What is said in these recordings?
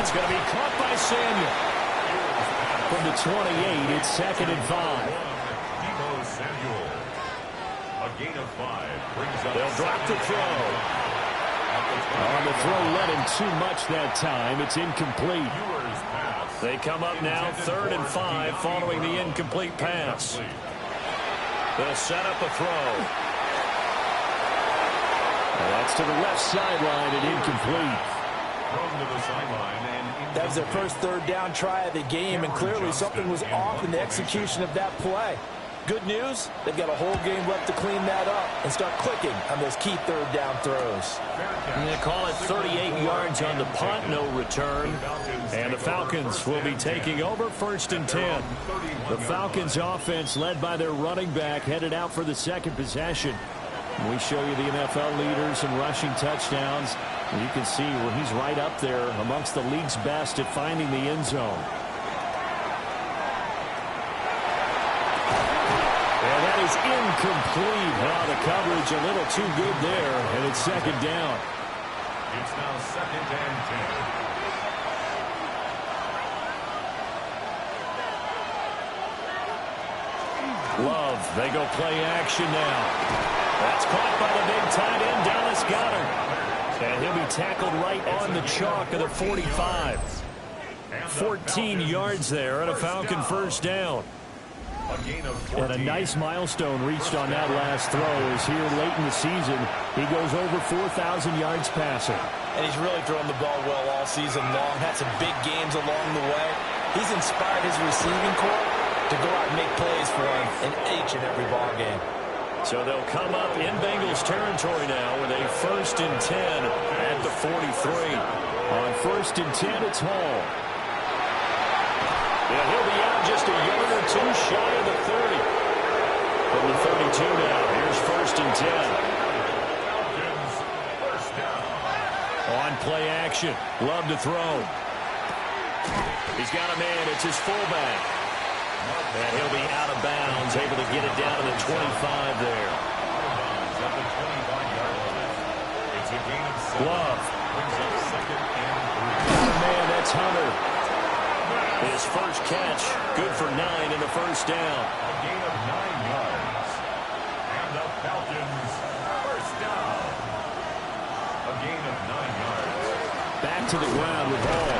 It's going to be caught by Samuel. From the 28, it's 2nd and 5. A gain of 5 brings up. They'll drop the throw. On the throw led him too much that time. It's incomplete. They come up now 3rd and 5 following the incomplete pass. They'll set up a throw. And that's to the left sideline and incomplete. That was their first 3rd down try of the game, and clearly something was off in the execution of that play. Good news, they've got a whole game left to clean that up and start clicking on those key 3rd down throws. And they call it 38 yards on the punt, no return. And the Falcons will be taking over 1st and 10. The Falcons offense led by their running back headed out for the 2nd possession. We show you the NFL leaders in rushing touchdowns. And you can see where he's right up there amongst the league's best at finding the end zone. And that is incomplete. Oh, the coverage a little too good there, and it's 2nd down. It's now 2nd and 10. Love, they go play action now. That's caught by the big tight end, Dallas Goedert. And he'll be tackled right on the chalk of the 45. 14 yards there and a Falcon 1st down. And a nice milestone reached on that last throw as here late in the season he goes over 4,000 yards passing. And he's really thrown the ball well all season long. Had some big games along the way. He's inspired his receiving corps to go out and make plays for him in each and every ball game. So they'll come up in Bengals territory now with a 1st and 10 at the 43. On 1st and 10, it's Hall. Yeah, he'll be out just a yard or two shy of the 30. From the 32 now, here's 1st and 10. On play action, Love to throw. He's got a man, it's his fullback. And he'll be out of bounds, able to get it down to the 25 there. Love. Man, that's Hunter. His first catch, good for 9 in the 1st down. A gain of 9 yards. And the Falcons 1st down. A gain of 9 yards. Back to the ground with Hall.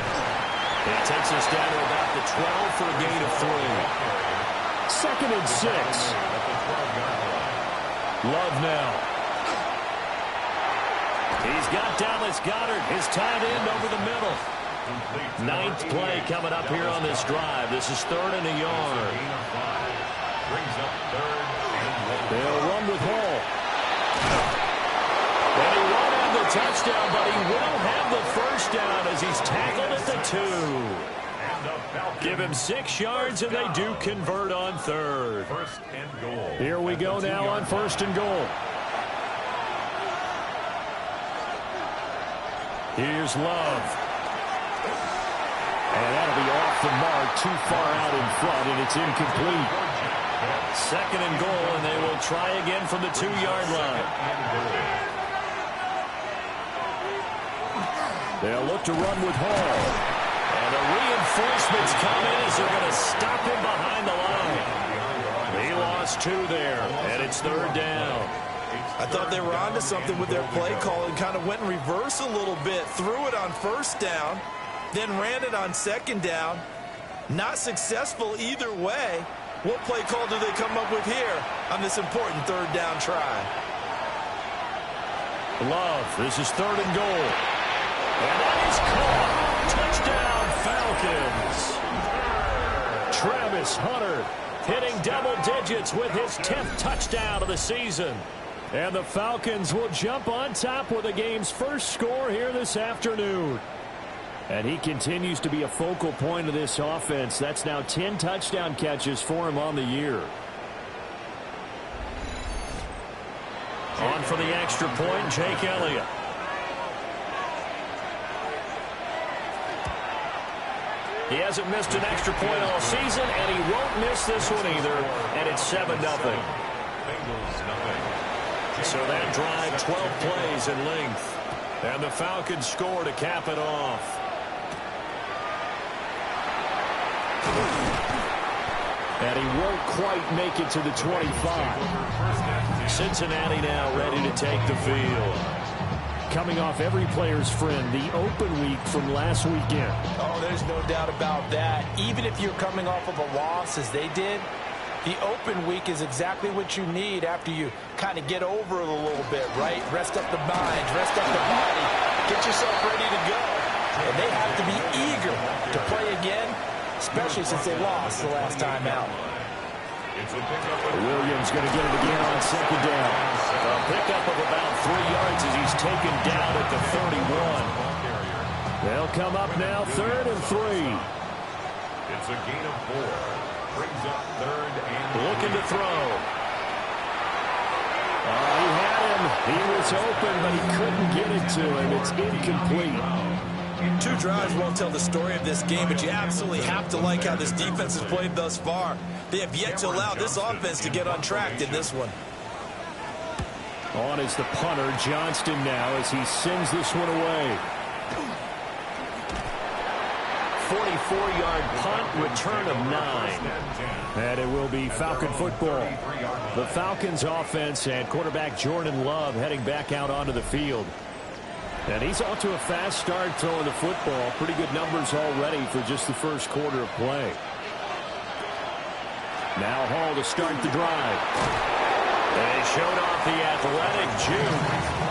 It takes us down to about the 12 for a gain of 3. 2nd and 6. Love now. He's got Dallas Goedert, his tight end over the middle. 9th play coming up here on this drive. This is 3rd and a yard. They'll run with Hall. And he won't have the touchdown, but he will have the 1st down as he's tackled at the 2. Give him 6 yards, and they do convert on 3rd. Here we go now on 1st and goal. Here's Love. And that'll be off the mark, too far out in front, and it's incomplete. 2nd and goal, and they will try again from the 2-yard line. They'll look to run with Hall. And the reinforcements come in as they're going to stop him behind the line. He lost 2 there, and it's 3rd down. I thought they were onto something with their play call and kind of went in reverse a little bit. Threw it on 1st down, then ran it on 2nd down. Not successful either way. What play call do they come up with here on this important 3rd down try? Love, this is 3rd and goal. And that is caught. Touchdown, Falcons. Travis Hunter hitting double digits with his 10th touchdown of the season. And the Falcons will jump on top with the game's first score here this afternoon. And he continues to be a focal point of this offense. That's now 10 touchdown catches for him on the year. On for the extra point, Jake Elliott. He hasn't missed an extra point all season, and he won't miss this one either. And it's 7-0. So that drive, 12 plays in length. And the Falcons score to cap it off. And he won't quite make it to the 25. Cincinnati now ready to take the field. Coming off every player's friend, the open week from last weekend. Oh, there's no doubt about that. Even if you're coming off of a loss as they did, the open week is exactly what you need after you kind of get over it a little bit, right? Rest up the mind, rest up the body, get yourself ready to go. And they have to be eager to play again, especially since they lost the last time out. Williams going to get it again on second down. A pickup of about 3 yards as he's taken down at the 31. They'll come up now, 3rd and 3. It's a gain of 4. Brings up 3rd and looking to throw. He had him. He was open, but he couldn't get it to him. It's incomplete. 2 drives won't tell the story of this game, but you absolutely have to like how this defense has played thus far. They have yet to allow this offense to get untracked in this one. On is the punter, Johnston, now as he sends this one away. 44-yard punt, return of 9. And it will be Falcon football. The Falcons offense and quarterback Jordan Love heading back out onto the field. And he's off to a fast start throwing the football. Pretty good numbers already for just the first quarter of play. Now Hall to start the drive. They showed off the athletic juke.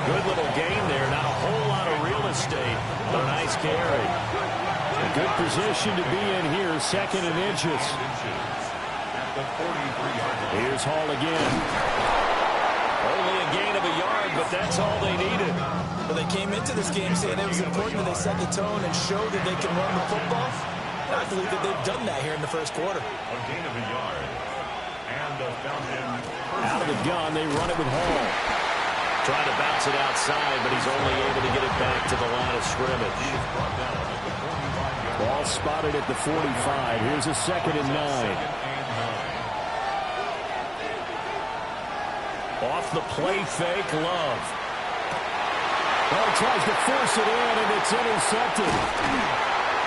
Good little gain there. Not a whole lot of real estate, but a nice carry. A good position to be in here, 2nd and inches. Here's Hall again. Only a gain of a yard, but that's all they needed. Well, they came into this game saying it was important that they set the tone and show that they can run the football. And I believe that they've done that here in the first quarter. a gain of a yard. And the Falcons. Out of the gun, they run it with Hall. Trying to bounce it outside, but he's only able to get it back to the line of scrimmage. Ball spotted at the 45. Here's a 2nd and 9. Off the play fake, Love. Well, tries to force it in, and it's intercepted.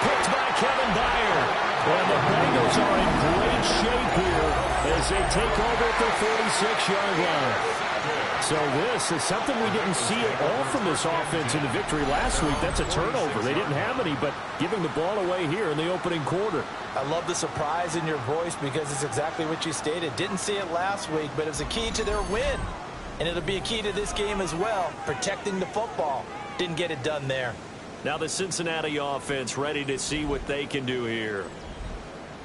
Picked by Kevin Byard. Well, the Bengals are in great shape here as they take over at the 46-yard line. So this is something we didn't see at all from this offense in the victory last week. That's a turnover. They didn't have any, but giving the ball away here in the opening quarter. I love the surprise in your voice because it's exactly what you stated. Didn't see it last week, but it's a key to their win. And it'll be a key to this game as well, protecting the football. Didn't get it done there. Now the Cincinnati offense ready to see what they can do here.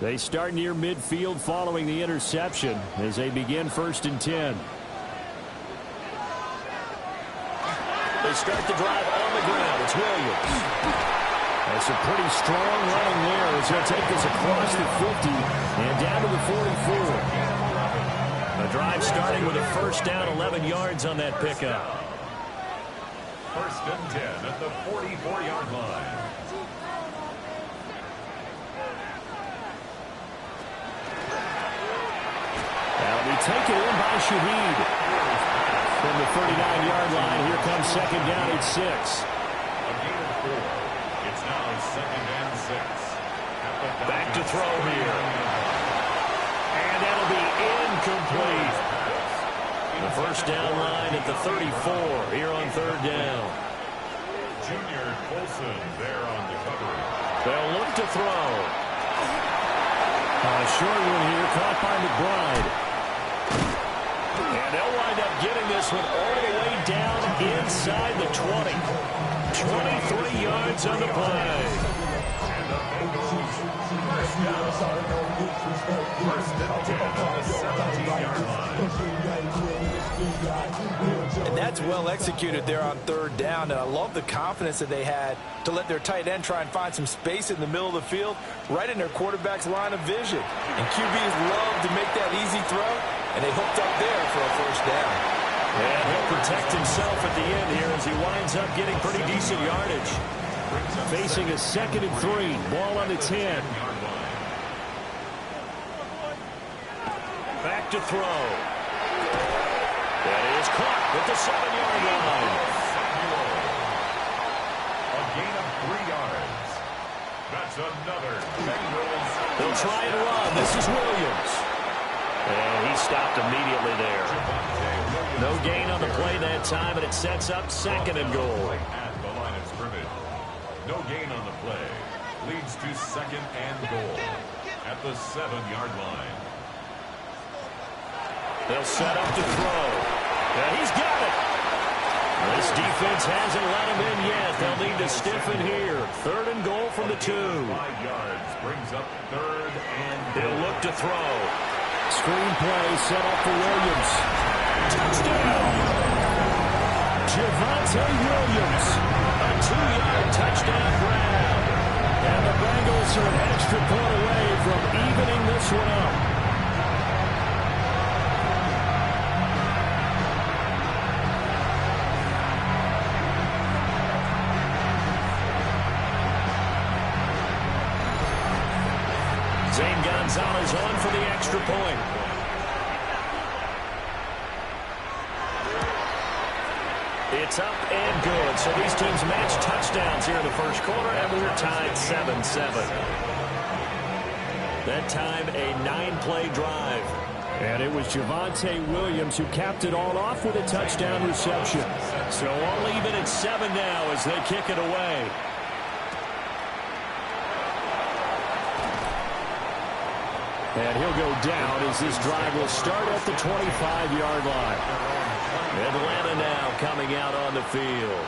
They start near midfield following the interception as they begin 1st and 10. They start the drive on the ground. It's Williams. That's a pretty strong running there as he'll take this across the 50 and down to the 44. The drive starting with a 1st down, 11 yards on that pickup. 1st and 10 at the 44-yard line. That'll be taken in by Shaheed. From the 39-yard line, here comes 2nd down at 6. A gain of 4. It's now 2nd and 6. Back to throw here. And that'll be incomplete. The 1st down line at the 34 here on 3rd down. Junior Colson there on the cover. They'll look to throw. A short one here, caught by McBride. And they'll wind up getting this one all the way down inside the 20. 23 yards on the play. And the Bengals first down. 1st and 10 on the 17-yard line. And that's well executed there on 3rd down. And I love the confidence that they had to let their tight end try and find some space in the middle of the field, right in their quarterback's line of vision. And QBs love to make that easy throw, and they hooked up there for a 1st down. And he'll protect himself at the end here as he winds up getting pretty decent yardage. Facing a 2nd and 3. Ball on the 10. Back to throw. That is caught at the 7-yard line. A gain of 3 yards. That's another Bengals. They'll try and run. This is Williams. he's stopped immediately there. No gain on the play that time, and it sets up 2nd and goal. At the line of scrimmage. No gain on the play. Leads to 2nd and goal at the 7-yard line. They'll set up to throw. Yeah, he's got it. This defense hasn't let him in yet. They'll need to stiffen here. 3rd and goal from the 2. 5 yards brings up 3rd and goal. He'll look to throw. Screen play set up for Williams. Touchdown! Javonte Williams. A 2-yard touchdown grab. And the Bengals are an extra point away from evening this one up. Zane Gonzalez on for the extra point. It's up and good. So these teams match touchdowns here in the first quarter, and we're tied 7-7. That time, a 9-play drive. And it was Javonte Williams who capped it all off with a touchdown reception. So all even at 7 now as they kick it away. And he'll go down as this drive will start at the 25-yard line. Atlanta now coming out on the field.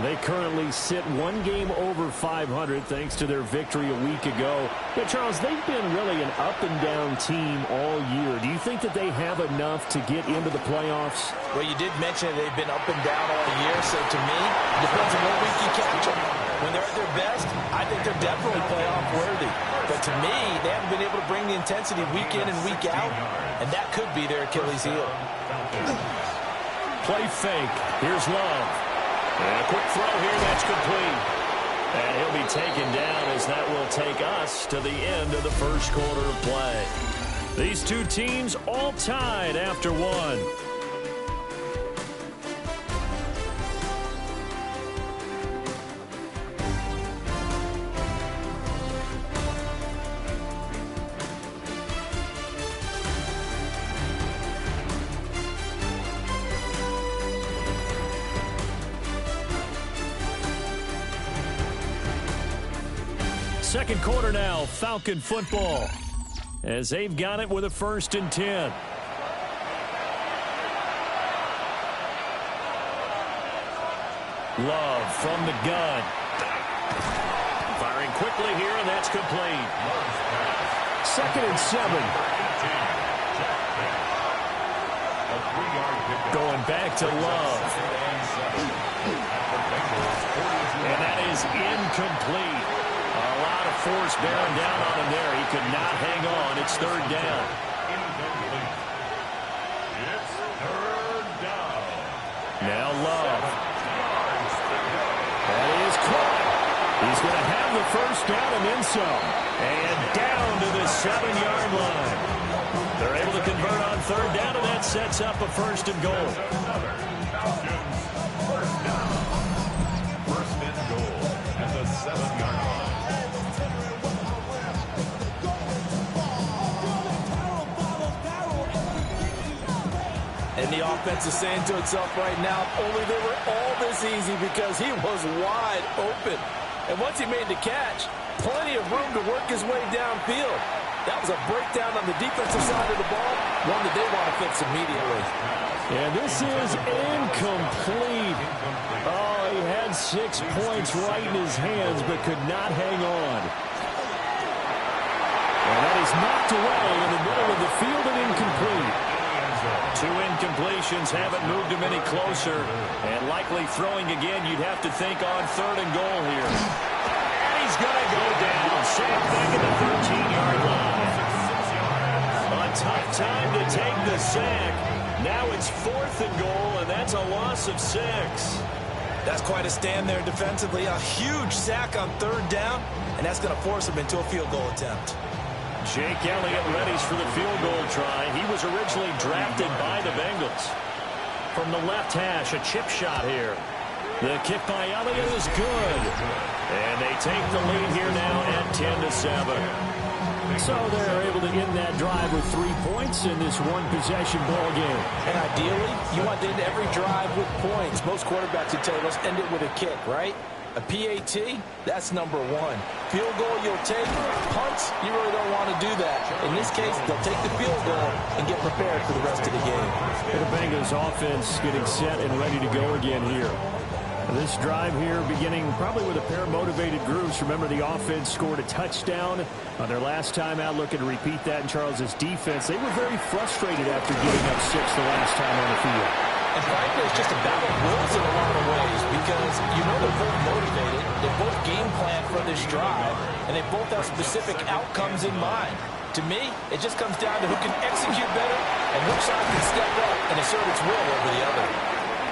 They currently sit 1 game over 500 thanks to their victory a week ago. But Charles, they've been really an up-and-down team all year. Do you think that they have enough to get into the playoffs? Well, you did mention they've been up and down all year, so to me, it depends on what week you catch them. When they're at their best, I think they're definitely playoff worthy. But to me, they haven't been able to bring the intensity week in and week out, and that could be their Achilles heel. Play fake. Here's Love. And a quick throw here, that's complete. And he'll be taken down as that will take us to the end of the first quarter of play. These two teams all tied after 1. Second quarter now, Falcon football, as they've got it with a 1st and 10. Love from the gun. Firing quickly here, and that's complete. 2nd and 7. Going back to Love. And that is incomplete. A lot of force bearing down on him there. He could not hang on. It's 3rd down. It's 3rd down. Now Love. That is caught. He's going to have the 1st down and then some. And down to the 7-yard line. They're able to convert on 3rd down, and that sets up a 1st and goal. Falcons, 1st down. 1st and goal at the 7-yard line. And the offense is saying to itself right now, only they were all this easy because he was wide open. And once he made the catch, plenty of room to work his way downfield. That was a breakdown on the defensive side of the ball, one that they want to fix immediately. And this is incomplete. Oh, he had 6 points right in his hands but could not hang on. And that is knocked away in the middle of the field and incomplete. 2 incompletions haven't moved him any closer. And likely throwing again, you'd have to think on 3rd and goal here. And he's going to go down. Sacked back at the 13-yard line. A tough time to take the sack. Now it's 4th and goal, and that's a loss of 6. That's quite a stand there defensively. A huge sack on 3rd down, and that's going to force him into a field goal attempt. Jake Elliott readies for the field goal try. He was originally drafted by the Bengals. From the left hash, a chip shot here. The kick by Elliott is good. And they take the lead here now at 10-7. So they're able to end that drive with 3 points in this one-possession ball game. And ideally, you want to end every drive with points. Most quarterbacks would tell you, let's end it with a kick, right? A PAT, that's number one. Field goal you'll take. Punts, you really don't want to do that. In this case, they'll take the field goal and get prepared for the rest of the game. The Bengals offense getting set and ready to go again here. This drive here beginning probably with a pair of motivated groups. Remember, the offense scored a touchdown on their last time out. Looking to repeat that in Charles's defense. They were very frustrated after giving up 6 the last time on the field. And frankly, it's just a battle of wills in a lot of ways because you know they're both motivated. They both game plan for this drive, and they both have specific outcomes in mind. To me, it just comes down to who can execute better and which side can step up and assert its will over the other.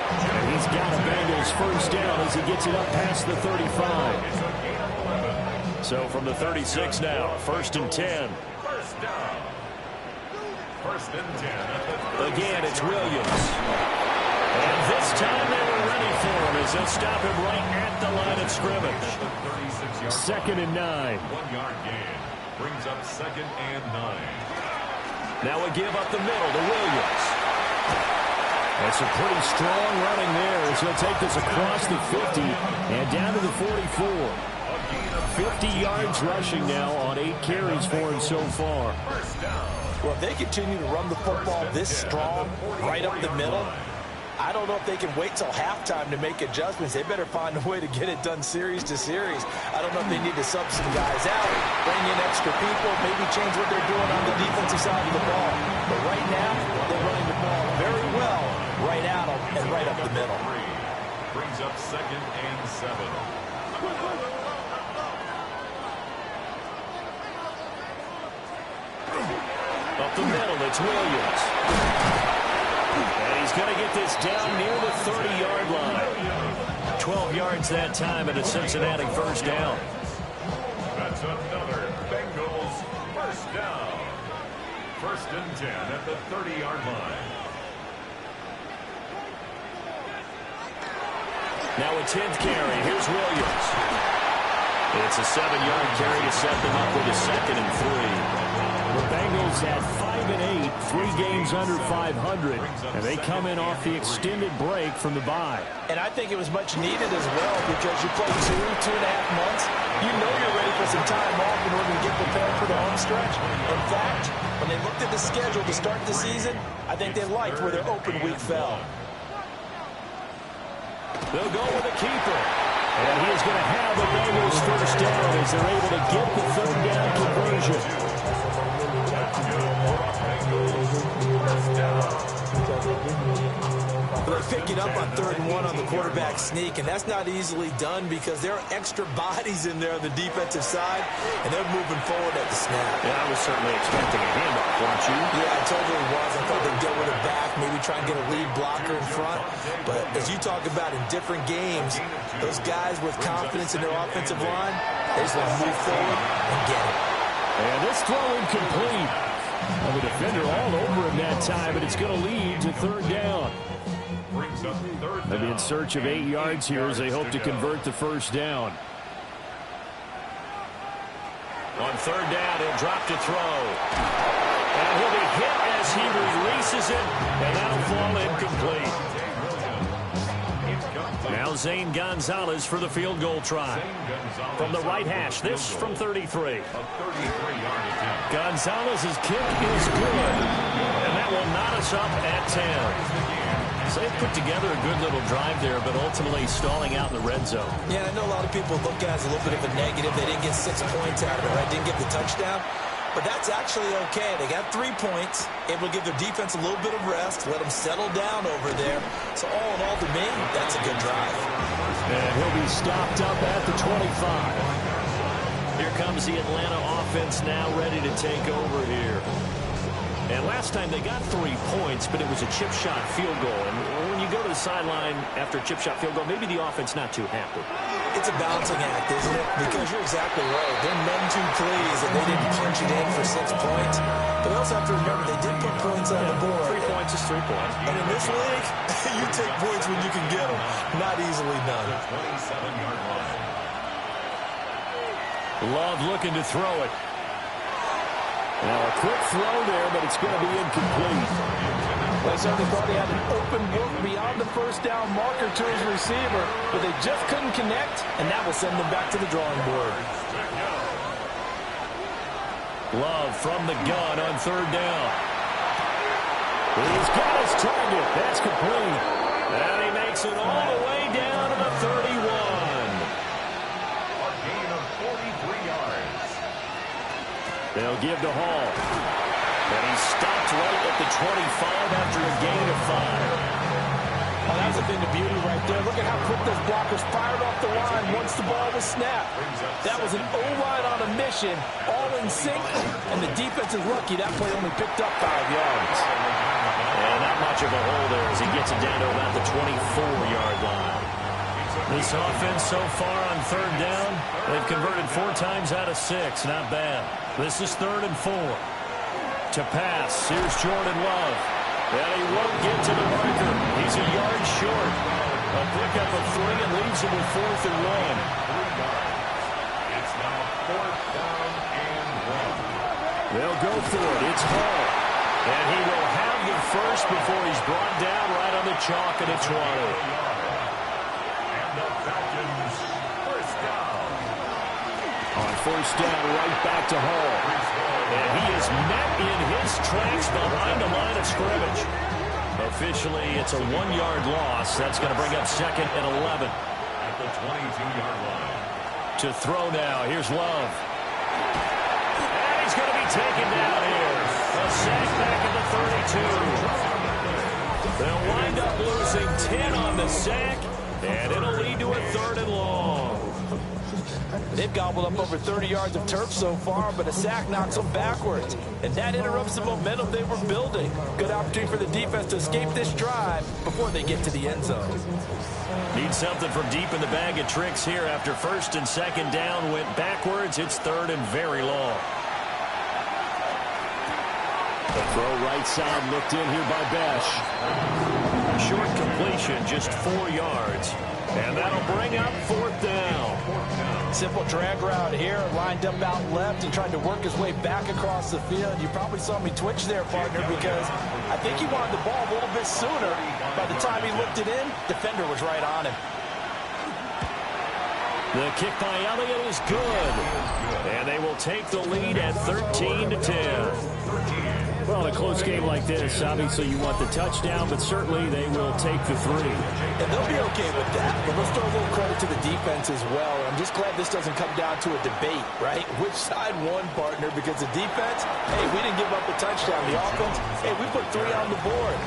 And he's got a Bengals first down as he gets it up past the 35. So from the 36 now, 1st and 10. First down. 1st and 10. Again, it's Williams. And this time they were ready for him as they'll stop him right at the line of scrimmage. 2nd and 9. 1-yard gain. Brings up 2nd and 9. Now we give up the middle to Williams. That's a pretty strong running there as he'll take this across the 50 and down to the 44. 50 yards rushing now on 8 carries for him so far. Well, if they continue to run the football this strong, right up the middle, I don't know if they can wait till halftime to make adjustments. They better find a way to get it done series to series. I don't know if they need to sub some guys out, bring in extra people, maybe change what they're doing on the defensive side of the ball. But right now, they're running the ball very well right at them and right up the middle. Brings up 2nd and 7. Up the middle, it's Williams. And he's going to get this down near the 30-yard line. 12 yards that time and a Cincinnati first down. That's another Bengals first down. 1st and 10 at the 30-yard line. Now a 10th carry. Here's Williams. It's a 7-yard carry to set them up with a 2nd and 3. The Bengals at 5-8, 3 games under 500, and they come in off the extended break from the bye. And I think it was much needed as well because you play 2.5 months. You know you're ready for some time off in order to get prepared for the home stretch. In fact, when they looked at the schedule to start the season, I think they liked where their open week fell. They'll go with a keeper. And he is going to have the Bengals first down as they're able to get the 3rd down conversion. They pick it up on 3rd and 1 on the quarterback sneak, and that's not easily done because there are extra bodies in there on the defensive side, and they're moving forward at the snap. Yeah, I was certainly expecting a handoff, weren't you? Yeah, I totally was. I thought they'd get with it back, maybe try and get a lead blocker in front. But as you talk about in different games, those guys with confidence in their offensive line, they just want to move forward and get it. And this throw incomplete. And the defender all over him that time, but it's going to lead to 3rd down. They'll be in search of 8 yards here as they hope to convert the first down. On 3rd down, he'll drop to throw. And he'll be hit as he releases it, and that'll fall incomplete. Now Zane Gonzalez for the field goal try. From the right hash, this from 33. Gonzalez's kick is good, and that will knot us up at 10. So they put together a good little drive there, but ultimately stalling out in the red zone. Yeah, I know a lot of people look at it as a little bit of a negative. They didn't get 6 points out of it, right? Didn't get the touchdown. But that's actually okay. They got 3 points, able to give their defense a little bit of rest, let them settle down over there. So all in all, to me, that's a good drive. And he'll be stopped up at the 25. Here comes the Atlanta offense now ready to take over here. And last time they got 3 points, but it was a chip shot field goal. And when you go to the sideline after a chip shot field goal, maybe the offense not too happy. It's a balancing act, isn't it? Because you're exactly right. They're none too pleased that they didn't punch it in for 6 points. But they also have to remember they did put points on the board. 3 points is 3 points. And in this league, you take points when you can get them. Not easily done. 27-yard line. Love looking to throw it. Now a quick throw there, but it's going to be incomplete. They certainly thought he had an open look beyond the first down marker to his receiver, but they just couldn't connect, and that will send them back to the drawing board. Love from the gun on third down. He's got his target. That's complete. And he makes it all the way down to the 31. A gain of 43 yards. They'll give to Hall. And he stopped right at the 25 after a gain of 5. Oh, that's a thing of beauty right there. Look at how quick those blockers fired off the line once the ball was snapped. That was an O-line on a mission, all in sync, and the defense is lucky that play only picked up 5 yards. And not much of a hole there as he gets it down to about the 24-yard line. This offense so far on third down, they've converted 4 times out of 6. Not bad. This is 3rd and 4. To pass, here's Jordan Love. And he won't get to the marker. He's a yard short. A pickup of 3 and leaves him with 4th and 1. It's now 4th down and 1. They'll go for it. It's Hall. And he will have the first before he's brought down right on the chalk at the 20. And the Falcons, first down. On first down, right back to Hall. And he is met in his tracks behind the line of scrimmage. Officially, it's a 1-yard loss. That's going to bring up 2nd and 11. At the 22-yard line. To throw now. Here's Love. And he's going to be taken down here. A sack back at the 32. They'll wind up losing 10 on the sack, and it'll lead to a 3rd and long. They've gobbled up over 30 yards of turf so far, but a sack knocks them backwards. And that interrupts the momentum they were building. Good opportunity for the defense to escape this drive before they get to the end zone. Need something from deep in the bag of tricks here after 1st and 2nd down went backwards. It's 3rd and very long. The throw right side looked in here by Besh. Short completion, just 4 yards. And that'll bring up 4th down. Simple drag route here, lined up out left and tried to work his way back across the field. You probably saw me twitch there, partner, because I think he wanted the ball a little bit sooner. By the time he looked it in, defender was right on him. The kick by Elliott is good. And they will take the lead at 13-10. Well, in a close game like this, obviously you want the touchdown, but certainly they will take the 3. And they'll be okay with that. But let's throw a little credit to the defense as well. I'm just glad this doesn't come down to a debate, right? Which side won, partner? Because the defense, hey, we didn't give up a touchdown. The offense, hey, we put 3 on the board.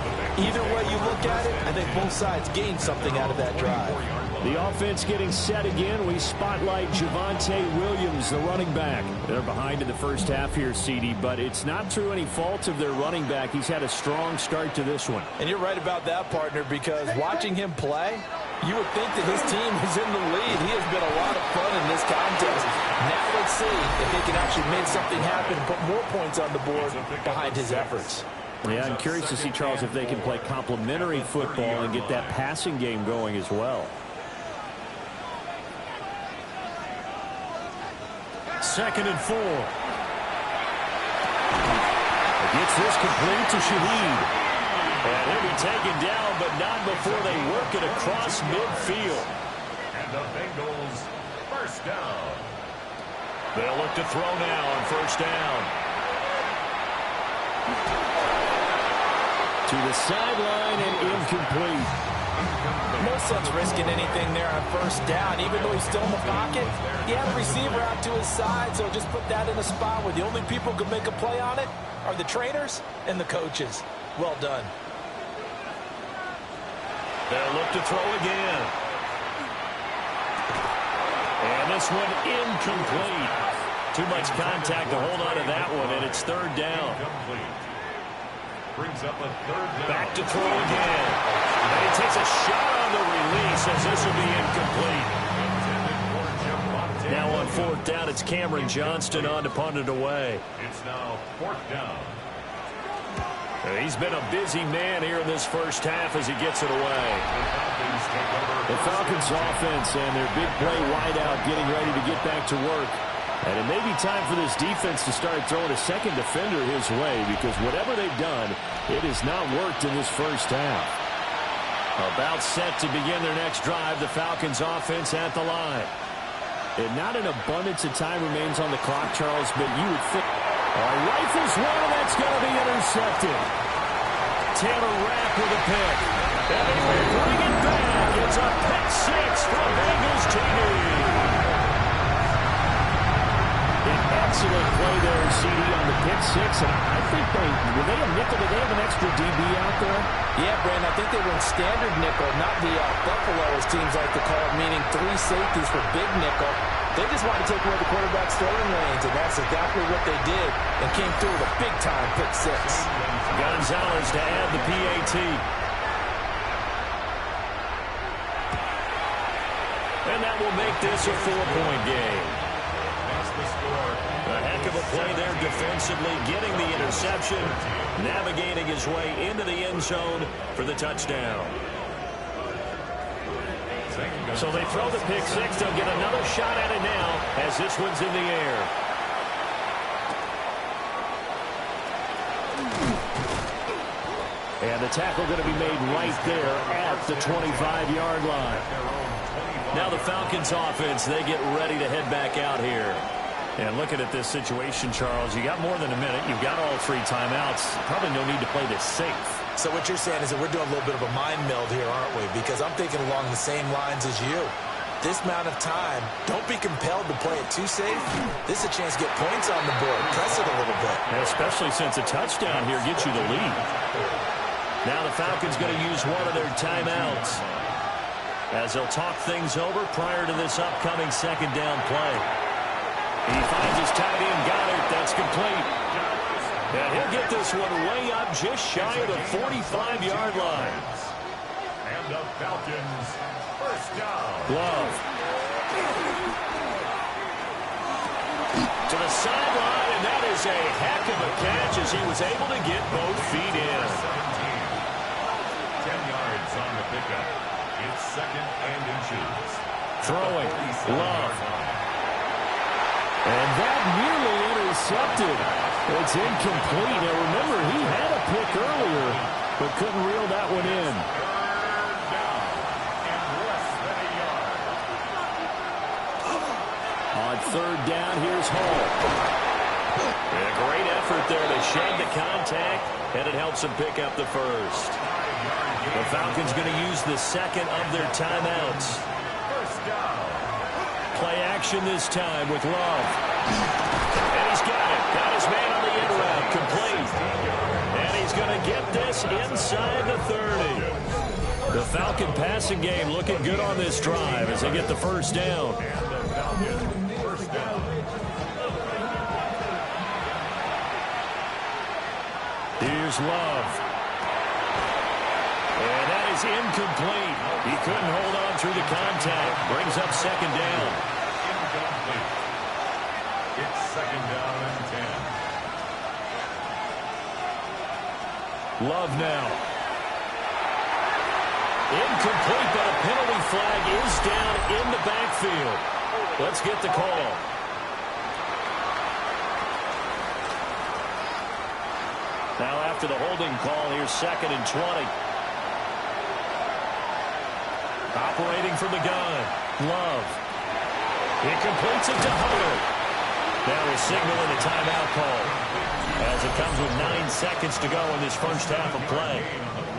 Either way you look at it, I think both sides gained something out of that drive. The offense getting set again. We spotlight Javonte Williams, the running back. They're behind in the first half here, CD, but it's not through any fault of their running back. He's had a strong start to this one. And you're right about that, partner, because watching him play, you would think that his team is in the lead. He has been a lot of fun in this contest. Now let's see if they can actually make something happen and put more points on the board behind his efforts. Yeah, I'm curious to see, Charles, if they can play complementary football and get that passing game going as well. 2nd and 4. Gets this complete to Shaheed. And he'll be taken down, but not before they work it across midfield. And the Bengals, first down. They'll look to throw now on first down. To the sideline and incomplete. No sense risking anything there on first down. Even though he's still in the pocket, he had a receiver out to his side, so just put that in a spot where the only people who can make a play on it are the trainers and the coaches. Well done. They'll look to throw again. And this one incomplete. Too much contact to hold on to that one, and it's 3rd down. Brings up a 3rd down. Back to throw again. And he takes a shot on the release as this will be incomplete. Now on 4th down, it's Cameron Johnston on to punt it away. It's now 4th down. And he's been a busy man here in this first half as he gets it away. The Falcons offense and their big play wideout getting ready to get back to work. And it may be time for this defense to start throwing a second defender his way, because whatever they've done, it has not worked in this first half. About set to begin their next drive, the Falcons offense at the line. And not an abundance of time remains on the clock, Charles, but you would think. Rifles one, that's going to be intercepted. Taylor Rapp with a pick. And they will bring it back. It's a pick six from Bengals TD. Excellent play there, CD, on the pick six. And I think were they a nickel? Did they have an extra DB out there? Yeah, Brandon, I think they went standard nickel, not the Buffalo, as teams like to call it, meaning 3 safeties for big nickel. They just wanted to take away the quarterback's throwing lanes, and that's exactly what they did, and came through with a big-time pick six. Gonzalez to add the PAT. And that will make this a 4-point game. That's the score. A heck of a play there defensively, getting the interception, navigating his way into the end zone for the touchdown. So they throw the pick six. They'll get another shot at it now as this one's in the air. And the tackle going to be made right there at the 25-yard line. Now the Falcons offense, they get ready to head back out here. And looking at this situation, Charles, you got more than a minute. You've got all 3 timeouts. Probably no need to play this safe. So what you're saying is that we're doing a little bit of a mind meld here, aren't we? Because I'm thinking along the same lines as you. This amount of time, don't be compelled to play it too safe. This is a chance to get points on the board. Press it a little bit. And especially since a touchdown here gets you the lead. Now the Falcons going to use one of their timeouts as they'll talk things over prior to this upcoming second down play. He finds his tight end, Goddard. That's complete. And he'll get this one way up just shy of the 45-yard line. And the Falcons, first down. Love. To the sideline, and that is a heck of a catch as he was able to get both feet in. 10 yards on the pickup. It's second and inches. Throwing. Love. And that nearly intercepted. It's incomplete. Now remember, he had a pick earlier, but couldn't reel that one in. Down and less than a yard. On third down, here's Hall. And a great effort there to shed the contact, and it helps him pick up the first. The Falcons going to use the second of their timeouts. First down. Play action this time with Love. And he's got it. Got his man on the in route. Complete. And he's going to get this inside the 30. The Falcon passing game looking good on this drive as they get the first down. And the Falcons, first down. Here's Love. And that is incomplete. He couldn't hold on through the contact. Brings up second down. Incomplete. It's second down and 10. Love now. Incomplete, but a penalty flag is down in the backfield. Let's get the call. Now after the holding call, here's second and 20. Operating from the gun. Love. He completes it to Hunter. Now we're signaling a timeout call as it comes with 9 seconds to go in this first half of play.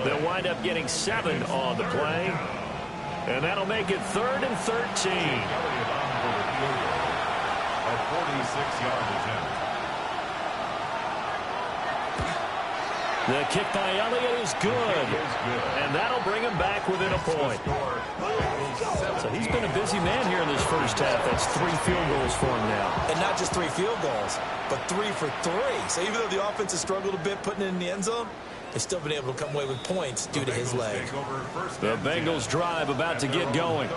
They'll wind up getting 7 on the play, and that'll make it 3rd and 13. A 46-yard attempt. The kick by Elliott is good, and that'll bring him back within a point. So he's been a busy man here in this first half. That's 3 field goals for him now. And not just 3 field goals, but 3 for 3. So even though the offense has struggled a bit putting it in the end zone, they've still been able to come away with points due to his leg. The Bengals drive about to get going.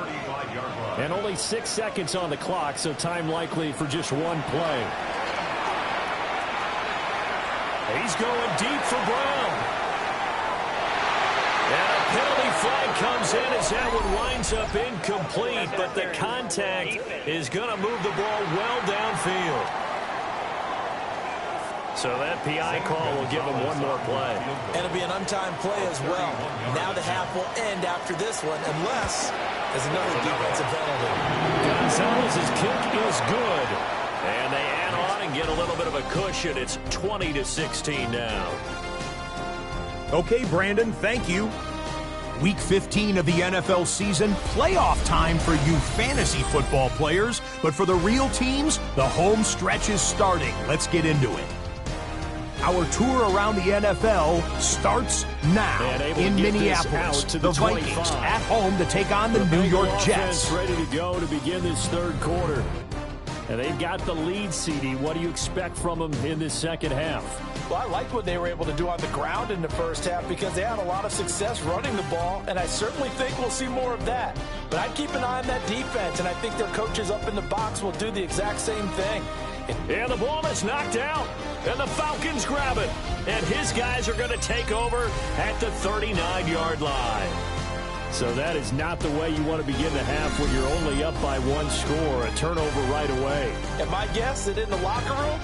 And only 6 seconds on the clock, so time likely for just 1 play. He's going deep for Brown. And a penalty flag comes goes in as that one winds up incomplete, but the contact is going to move the ball well downfield. So that PI call will give him one more play. And it'll be an untimed play as well. Now the half will end after this one, unless there's another defensive penalty. Gonzalez's kick is good. And they add on and get a little bit of a cushion. It's 20-16 now. Okay, Brandon, thank you. Week 15 of the NFL season, playoff time for you fantasy football players. But for the real teams, the home stretch is starting. Let's get into it. Our tour around the NFL starts now in Minneapolis. The Vikings at home to take on the New York Jets. Ready to go to begin this third quarter. And they've got the lead, CD. What do you expect from them in this second half? Well, I liked what they were able to do on the ground in the first half because they had a lot of success running the ball, and I certainly think we'll see more of that. But I'd keep an eye on that defense, and I think their coaches up in the box will do the exact same thing. And the ball is knocked out, and the Falcons grab it. And his guys are going to take over at the 39-yard line. So that is not the way you want to begin the half when you're only up by one score. A turnover right away. And my guess that in the locker room,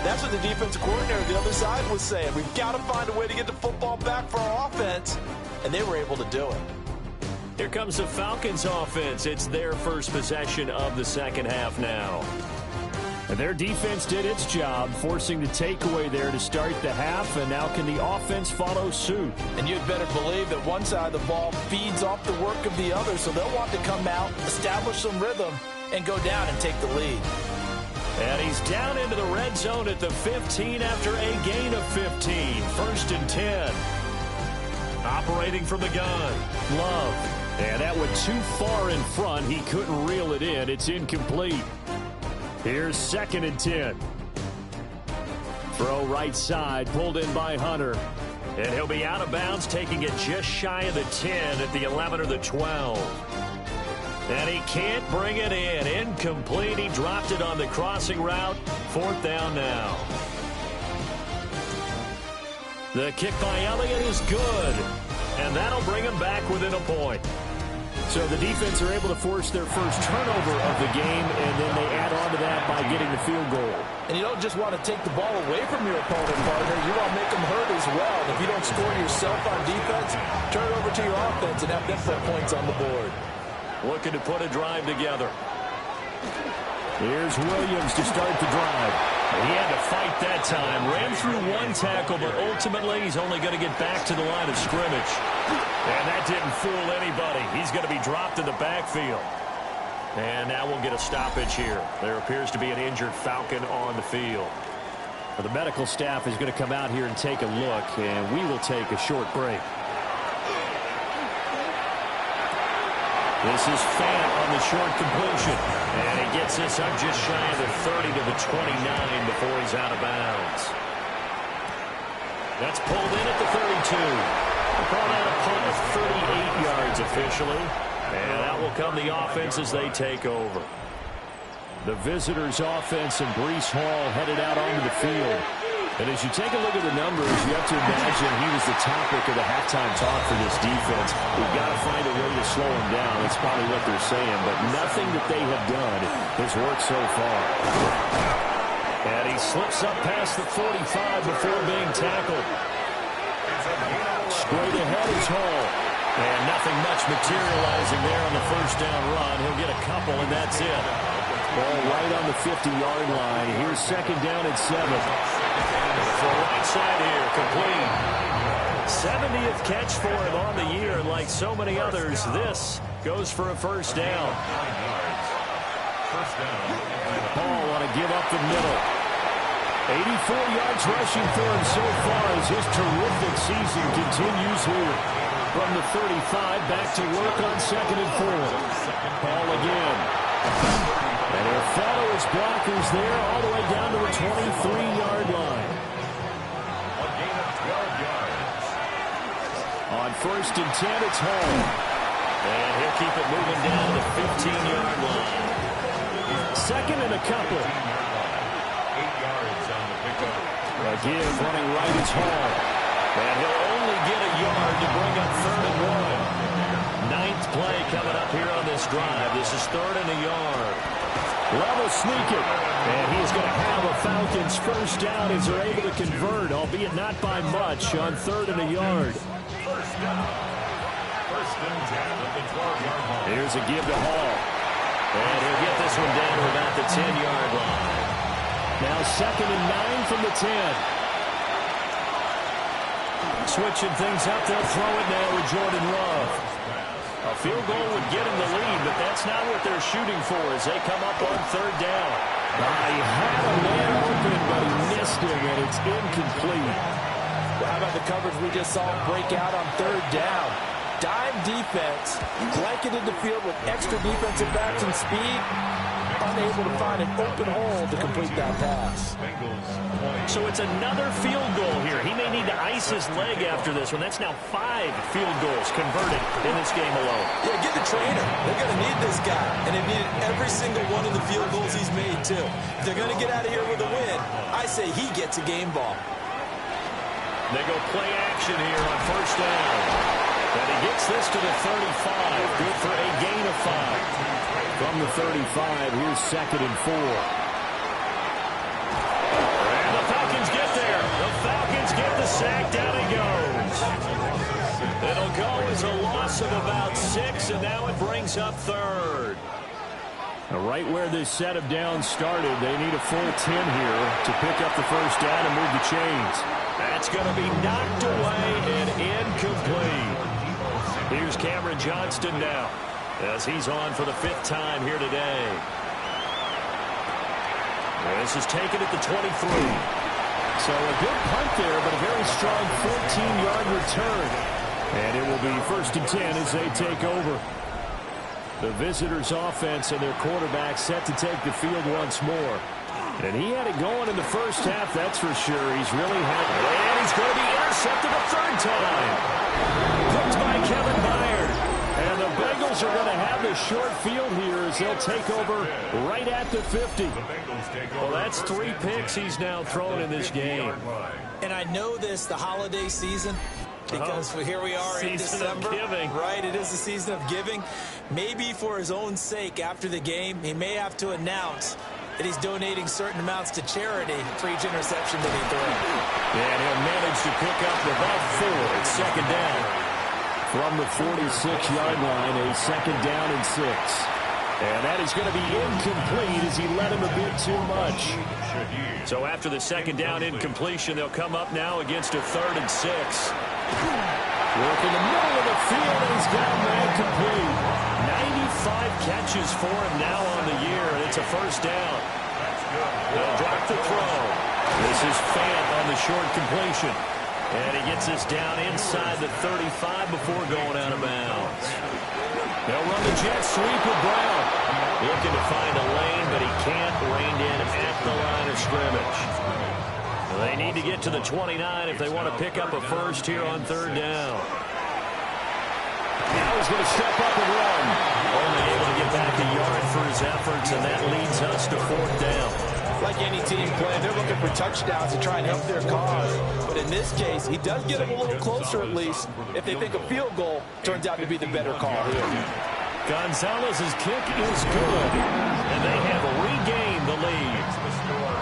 that's what the defensive coordinator on the other side was saying. We've got to find a way to get the football back for our offense. And they were able to do it. Here comes the Falcons offense. It's their first possession of the second half now. And their defense did its job, forcing the takeaway there to start the half, and now can the offense follow suit? And you'd better believe that one side of the ball feeds off the work of the other, so they'll want to come out, establish some rhythm, and go down and take the lead. And he's down into the red zone at the 15 after a gain of 15. First and 10. Operating from the gun. Love. And that went too far in front. He couldn't reel it in. It's incomplete. Here's second and 10. Throw right side, pulled in by Hunter. And he'll be out of bounds, taking it just shy of the 10 at the 11 or the 12. And he can't bring it in. Incomplete. He dropped it on the crossing route. Fourth down now. The kick by Elliott is good. And that'll bring him back within a point. So the defense are able to force their first turnover of the game, and then they add on to that by getting the field goal. And you don't just want to take the ball away from your opponent, partner. You want to make them hurt as well. If you don't score yourself on defense, turn it over to your offense and have them put points on the board. Looking to put a drive together. Here's Williams to start the drive. He had to fight that time. Ran through one tackle, but ultimately he's only going to get back to the line of scrimmage. And that didn't fool anybody. He's going to be dropped in the backfield. And now we'll get a stoppage here. There appears to be an injured Falcon on the field. Well, the medical staff is going to come out here and take a look, and we will take a short break. This is Fant on the short completion. And he gets this up just shy of the 30 to the 29 before he's out of bounds. That's pulled in at the 32. Call that a punt of 38 yards officially. And out will come the offense as they take over. The visitors' offense and Breece Hall headed out onto the field. And as you take a look at the numbers, you have to imagine he was the topic of the halftime talk for this defense. We've got to find a way to slow him down. That's probably what they're saying. But nothing that they have done has worked so far. And he slips up past the 45 before being tackled. Straight ahead is Hall. And nothing much materializing there on the first down run. He'll get a couple, and that's it. Ball right on the 50-yard line. Here's second down at 7. For right side here, complete. 70th catch for him on the year, and like so many others, this goes for a first down. Hall want to give up the middle. 84 yards rushing for him so far as his terrific season continues here. From the 35, back to work on second and 4. Hall again. And he'll follow his blockers there all the way down to the 23-yard line. On first and 10, it's Hall. And he'll keep it moving down to the 15-yard line. Second and a couple. 8 yards on the pickup. Again, running right is Hall. And he'll only get a yard to bring up third and 1. Play coming up here on this drive. This is 3rd and a yard. Level sneak it. And he's going to have a Falcons first down as they're able to convert, albeit not by much, on 3rd and a yard. First down. First and 10 at the 12-yard line. Here's a give to Hall. And he'll get this one down to about the 10-yard line. Now 2nd and 9 from the 10. Switching things up, they'll throw it now with Jordan Love. A field goal would get him the lead, but that's not what they're shooting for as they come up on 3rd down. He had a man open, but he missed him, and it's incomplete. Well, how about the coverage we just saw break out on 3rd down? Dime defense, blanketed the field with extra defensive backs and speed, unable to find an open hole to complete that pass. So it's another field goal here. He may need to ice his leg after this one. That's now 5 field goals converted in this game alone. Yeah, get the trainer. They're going to need this guy. And they've needed every single one of the field goals he's made, too. If they're going to get out of here with a win, I say he gets a game ball. They go play action here on 1st down. And he gets this to the 35. Good for a gain of 5. From the 35, here's 2nd and 4. And the Falcons get there. The Falcons get the sack. Down he goes. It'll go as a loss of about 6, and now it brings up 3rd. Now right where this set of downs started, they need a full 10 here to pick up the first down and move the chains. That's going to be knocked away and incomplete. Here's Cameron Johnston now, as he's on for the 5th time here today. This is taken at the 23. So a good punt there, but a very strong 14-yard return. And it will be 1st and 10 as they take over. The visitors' offense and their quarterback set to take the field once more. And he had it going in the first half, that's for sure. He's really had it. And he's going to be intercepted a 3rd time. Picked by Kevin Byard. And the Bengals are going to have a short field here as they'll take over right at the 50. Well, that's 3 picks he's now thrown in this game. And I know this, the holiday season, because here we are in December. Right, it is the season of giving. Maybe for his own sake after the game, he may have to announce that he's donating certain amounts to charity for each interception that he throws. And he'll manage to pick up about 4 at 2nd down. From the 46-yard line, a 2nd down and 6. And that is going to be incomplete as he led him a bit too much. So after the 2nd down incompletion, they'll come up now against a 3rd and 6. Work in the middle of the field, and he's got him incomplete. 95 catches for him now on the year, and it's a 1st down. They'll drop the throw. This is Fant on the short completion. And he gets this down inside the 35 before going out of bounds. They'll run the jet sweep with Brown. Looking to find a lane, but he can't. Reined in at the line of scrimmage. They need to get to the 29 if they want to pick up a first here on 3rd down. Now he's going to step up and run. Only able to get back a yard for his efforts, and that leads us to 4th down. Like any team playing, they're looking for touchdowns to try and help their cause. But in this case, he does get them a little closer at least if they think a field goal turns out to be the better call here. Gonzalez's kick is good, and they have regained the lead.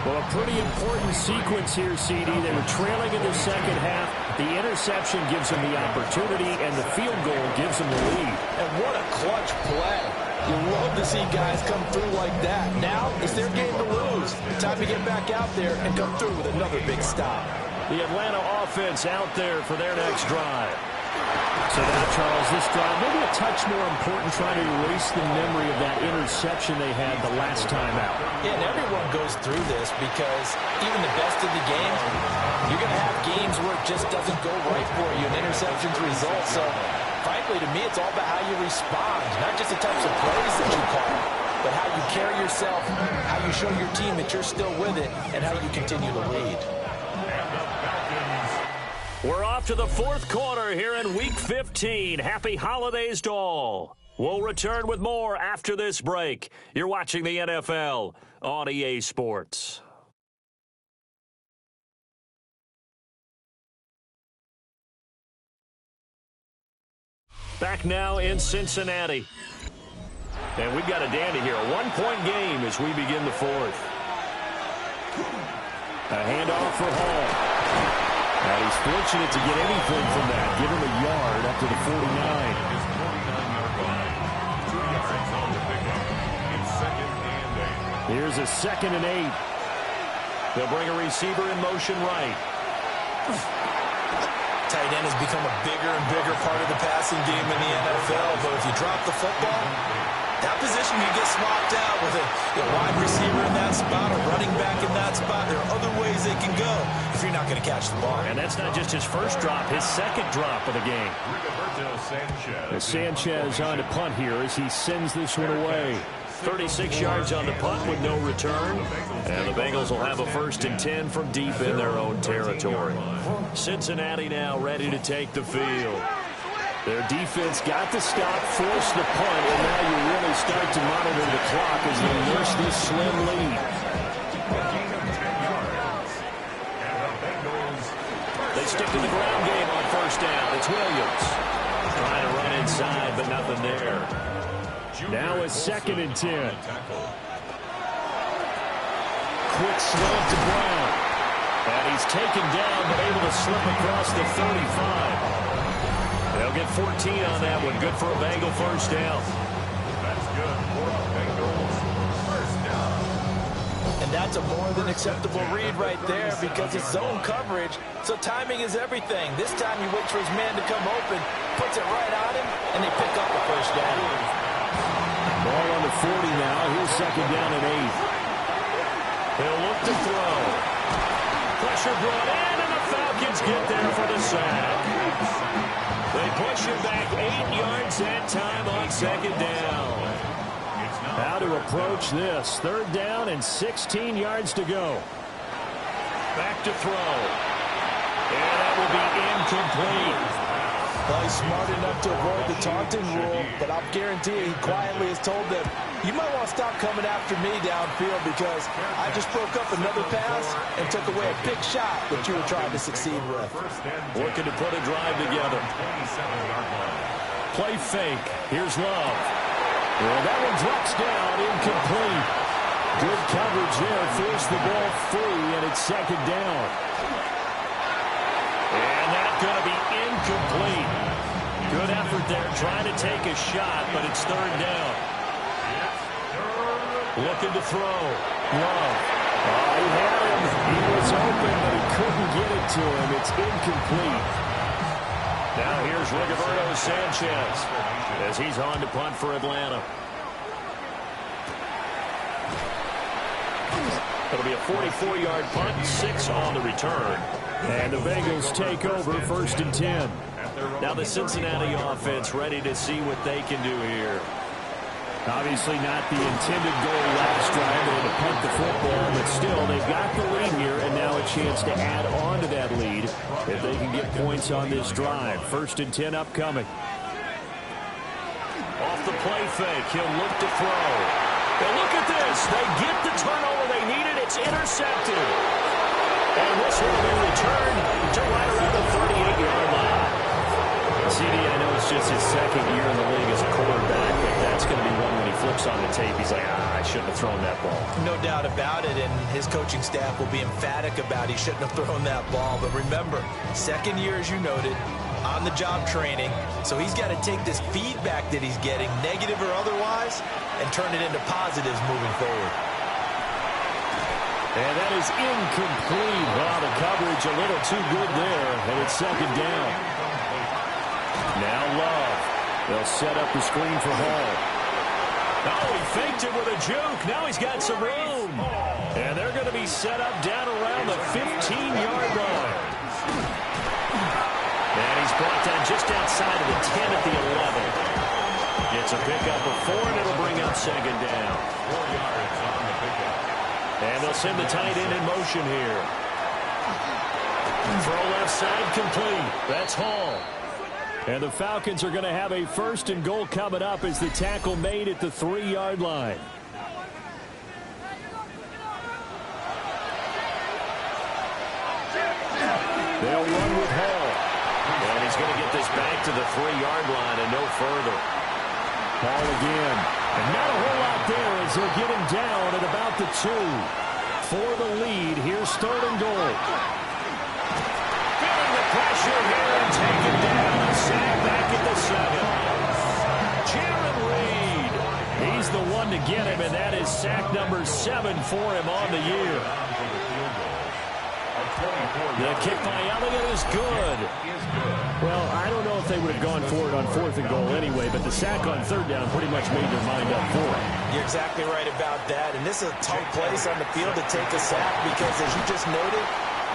Well, a pretty important sequence here, CD. They were trailing in the 2nd half. The interception gives them the opportunity, and the field goal gives them the lead. And what a clutch play. You love to see guys come through like that. Now it's their game to lose. Time to get back out there and come through with another big stop. The Atlanta offense out there for their next drive. So now, Charles, this drive, maybe a touch more important, trying to erase the memory of that interception they had the last time out. Yeah, and everyone goes through this because even the best of the game, you're going to have games where it just doesn't go right for you, and interceptions result. So, frankly, to me, it's all about how you respond, not just the types of plays that you call, but how you carry yourself, how you show your team that you're still with it, and how you continue to lead. We're off to the 4th quarter here in Week 15. Happy holidays to all. We'll return with more after this break. You're watching the NFL on EA Sports. Back now in Cincinnati. And we've got a dandy here. A one-point game as we begin the fourth. A handoff for Hall. And he's fortunate to get anything from that. Give him a yard up to the 49. His 49-yard line. 2 yards on the pickup. It's 2nd and 8. Here's a 2nd and 8. They'll bring a receiver in motion right. Tight end has become a bigger and bigger part of the passing game in the NFL, but if you drop the football, that position can get swapped out with a wide receiver in that spot, a running back in that spot. There are other ways they can go if you're not going to catch the ball. And that's not just his first drop, his second drop of the game. Sanchez on to punt here as he sends this one away. 36 yards on the punt with no return. And the Bengals will have a 1st and 10 from deep in their own territory. Cincinnati now ready to take the field. Their defense got the stop, forced the punt, and now you really start to monitor the clock as they nurse this slim lead. They stick to the ground game on 1st down. It's Williams. Trying to run inside, but nothing there. Now a 2nd and 10. Quick slant to Brown. And he's taken down, but able to slip across the 35. They'll get 14 on that one. Good for a Bengal 1st down. That's good for a Bengals 1st down. And that's a more than acceptable read right there because it's zone coverage, so timing is everything. This time he waits for his man to come open, puts it right on him, and they pick up the 1st down. Ball on the 40 now. Here's 2nd down and 8. He'll look to throw. Pressure brought in, and the Falcons get there for the sack. They push him back 8 yards that time on 2nd down. How to approach this. 3rd down and 16 yards to go. Back to throw. And that will be incomplete. Well, he's smart enough to avoid the taunting rule, but I'll guarantee he quietly has told them, you might want to stop coming after me downfield because I just broke up another pass and took away a big shot that you were trying to succeed with. Looking to put a drive together. Play fake. Here's Love. Well, that one drops down, incomplete. Good coverage there. Forced the ball free, and it's 2nd down. And that's going to be incomplete. Good effort there, trying to take a shot, but it's 3rd down. Looking to throw. Love. Oh, he had him. He was open, but he couldn't get it to him. It's incomplete. Now here's Rigoberto Sanchez as he's on to punt for Atlanta. It'll be a 44-yard punt, 6 on the return. And the Bengals take over 1st and 10. Now the Cincinnati offense ready to see what they can do here. Obviously not the intended goal last drive to punt the football, but still they've got the lead here and now a chance to add on to that lead if they can get points on this drive. 1st and 10 upcoming. Off the play fake, he'll look to throw. Now look at this. They get the turnover they needed. It's intercepted. And this will be returned to right around the 38-yard line. CD, I know it's just his 2nd year in the league as a quarterback, but that's going to be one when he flips on the tape. He's like, I shouldn't have thrown that ball. No doubt about it, and his coaching staff will be emphatic about he shouldn't have thrown that ball. But remember, 2nd year, as you noted, on-the-job training, so he's got to take this feedback that he's getting, negative or otherwise, and turn it into positives moving forward. And that is incomplete. Wow, the coverage a little too good there, and it's 2nd down. Now Love. They'll set up the screen for Hall. Oh, he faked it with a juke. Now he's got some room. And they're going to be set up down around the 15-yard line. And he's brought down just outside of the 10 at the 11. Gets a pickup of 4, and it'll bring up 2nd down. 4 yards on the pickup. And they'll send the tight end in motion here. Throw left side complete. That's Hall. And the Falcons are going to have a 1st and goal coming up as the tackle made at the 3-yard line. They'll run with Hall. And he's going to get this back to the 3-yard line and no further. Ball again. And not a whole lot there as they'll get him down at about the 2. For the lead, here's 3rd and goal. Feeling the pressure here and taken down. A sack back at the 7. Jaron Reed. He's the one to get him, and that is sack number 7 for him on the year. The kick by Elliott is good. Well, I don't know if they would have gone for it on 4th and goal anyway, but the sack on 3rd down pretty much made their mind up for it. You're exactly right about that, and this is a tough place on the field to take a sack because, as you just noted,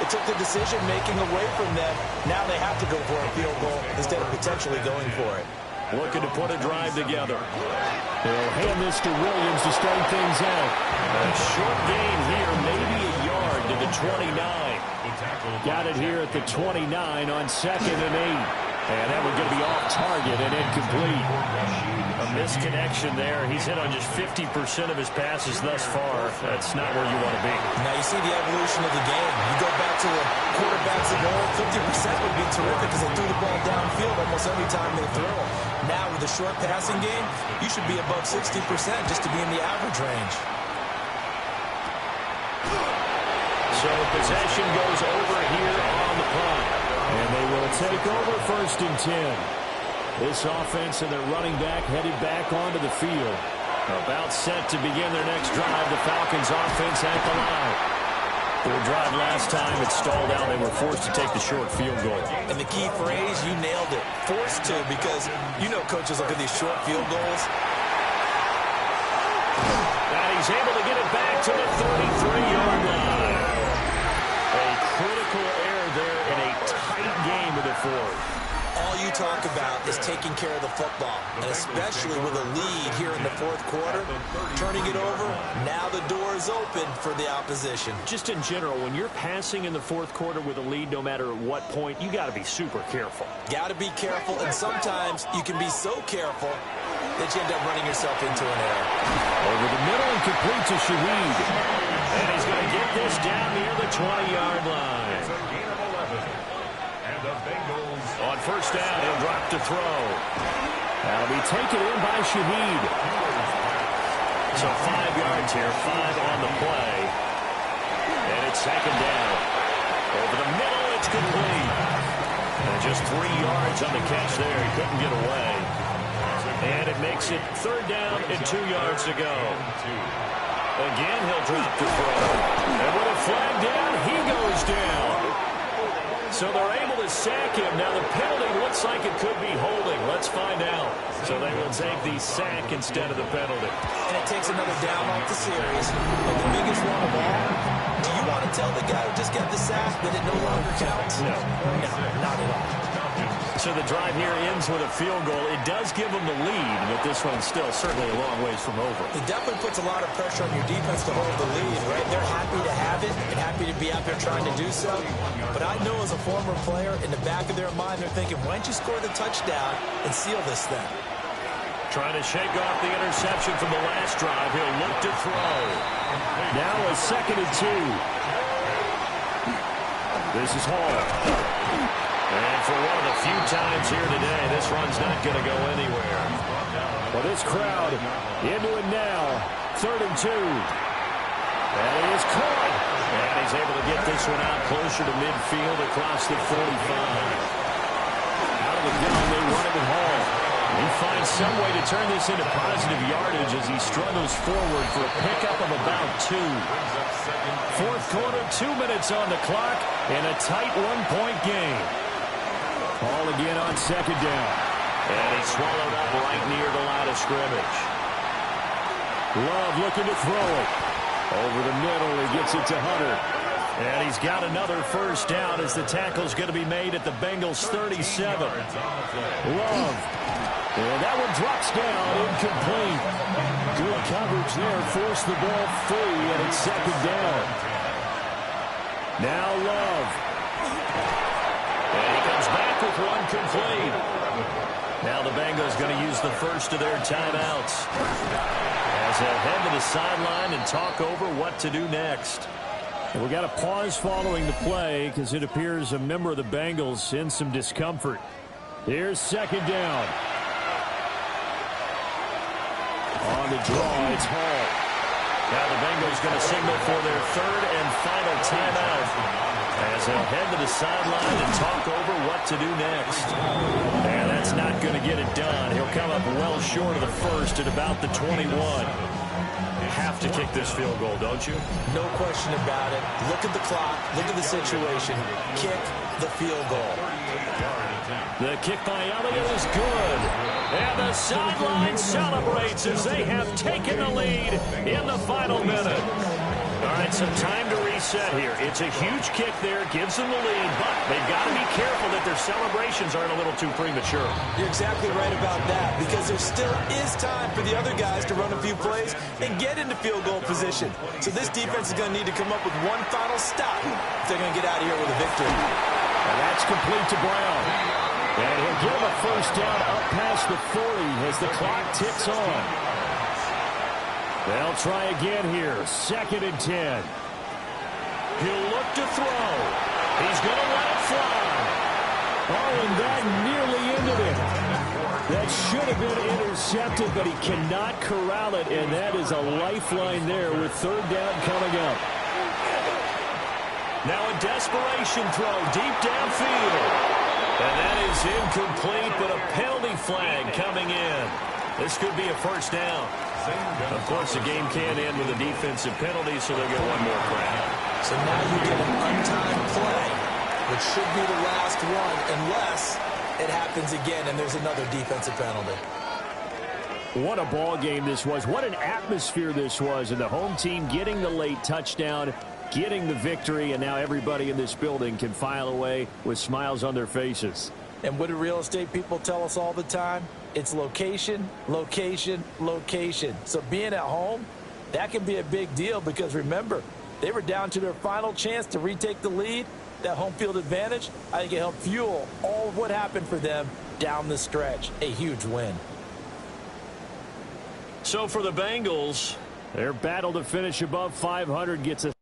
it took the decision-making away from them. Now they have to go for a field goal instead of potentially going for it. Looking to put a drive together. They'll hand this to Williams to start things out. A short gain here, maybe a yard to the 29. Got it here at the 29 on 2nd and 8. And that one's going to be off target and incomplete. A misconnection there. He's hit on just 50% of his passes thus far. That's not where you want to be. Now you see the evolution of the game. You go back to the quarterbacks of old, 50% would be terrific because they threw the ball downfield almost every time they throw it. Now with a short passing game, you should be above 60% just to be in the average range. So possession goes over here on the punt. And they will take over 1st and 10. This offense and their running back headed back onto the field. About set to begin their next drive. The Falcons offense at the line. Their drive last time, it stalled out. They were forced to take the short field goal. And the key phrase, you nailed it. Forced to, because you know coaches look at these short field goals. And he's able to get it back to the 33-yard line. A critical error there in a tight game of the 4th. All you talk about is taking care of the football, and especially with a lead here in the 4th quarter, turning it over, now the door is open for the opposition. Just in general, when you're passing in the 4th quarter with a lead, no matter at what point, you got to be super careful. Got to be careful, and sometimes you can be so careful that you end up running yourself into an error. Over the middle and complete to Shaheed. And he's going to get this down near the 20-yard line. And the Bengals on 1st down, he'll drop to throw. That'll be taken in by Shaheed. So 5 yards here, 5 on the play. And it's 2nd down. Over the middle, it's complete. And just 3 yards on the catch there. He couldn't get away. And it makes it 3rd down and 2 yards to go. Again, he'll drop the throw. And with a flag down, he goes down. So they're able to sack him. Now the penalty looks like it could be holding. Let's find out. So they will take the sack instead of the penalty. And it takes another down off the series. And the biggest one of all, do you want to tell the guy who just got the sack that it no longer counts? No. No, not at all. So the drive here ends with a field goal. It does give them the lead, but this one's still certainly a long ways from over. It definitely puts a lot of pressure on your defense to hold the lead, right? They're happy to have it and happy to be out there trying to do so. But I know as a former player, in the back of their mind, they're thinking, why don't you score the touchdown and seal this thing? Trying to shake off the interception from the last drive. He'll look to throw. Now a 2nd and 2. This is Hall. And for one of the few times here today, this run's not going to go anywhere. Well, this crowd into it now. 3rd and 2. And he is caught. And he's able to get this one out closer to midfield across the 45. Out of the gun, they run it with Hall. He finds some way to turn this into positive yardage as he struggles forward for a pickup of about 2. 4th quarter, 2 minutes on the clock, and a tight 1-point game. Ball again on 2nd down. And he's swallowed up right near the line of scrimmage. Love looking to throw it. Over the middle, he gets it to Hunter. And he's got another 1st down as the tackle's going to be made at the Bengals 37. Love. And that one drops down, incomplete. Good coverage there, forced the ball free, and it's 2nd down. Now Love. And he comes back with one complete. Now the Bengals going to use the first of their timeouts as they head to the sideline and talk over what to do next. We got a pause following the play because it appears a member of the Bengals in some discomfort. Here's second down. On the draw, it's Hall. Now the Bengals going to signal for their third and final timeout as they'll head to the sideline and talk over what to do next. And that's not going to get it done. He'll come up well short of the first at about the 21. Have to kick this field goal, don't you? No question about it. Look at the clock. Look at the situation. Kick the field goal. The kick by Elliott is good. And the sideline celebrates as they have taken the lead in the final minute. All right, some time to reset here. It's a huge kick there, gives them the lead, but they've got to be careful that their celebrations aren't a little too premature. You're exactly right about that, because there still is time for the other guys to run a few plays and get into field goal position. So this defense is going to need to come up with one final stop if they're going to get out of here with a victory. And that's complete to Brown. And he'll give him a first down up past the 40 as the clock ticks on. They'll try again here. 2nd and 10. He'll look to throw. He's going to let it fly. Oh, and that nearly ended it. That should have been intercepted, but he cannot corral it, and that is a lifeline there with 3rd down coming up. Now a desperation throw deep downfield. And that is incomplete, but a penalty flag coming in. This could be a first down. Of course, the game can end with a defensive penalty, so they'll get one more crack. So now you get an untimed play, which should be the last one, unless it happens again and there's another defensive penalty. What a ball game this was. What an atmosphere this was. And the home team getting the late touchdown, getting the victory, and now everybody in this building can file away with smiles on their faces. And what do real estate people tell us all the time? It's location, location, location. So being at home, that can be a big deal because, remember, they were down to their final chance to retake the lead. That home field advantage, I think it helped fuel all of what happened for them down the stretch. A huge win. So for the Bengals, their battle to finish above 500 gets a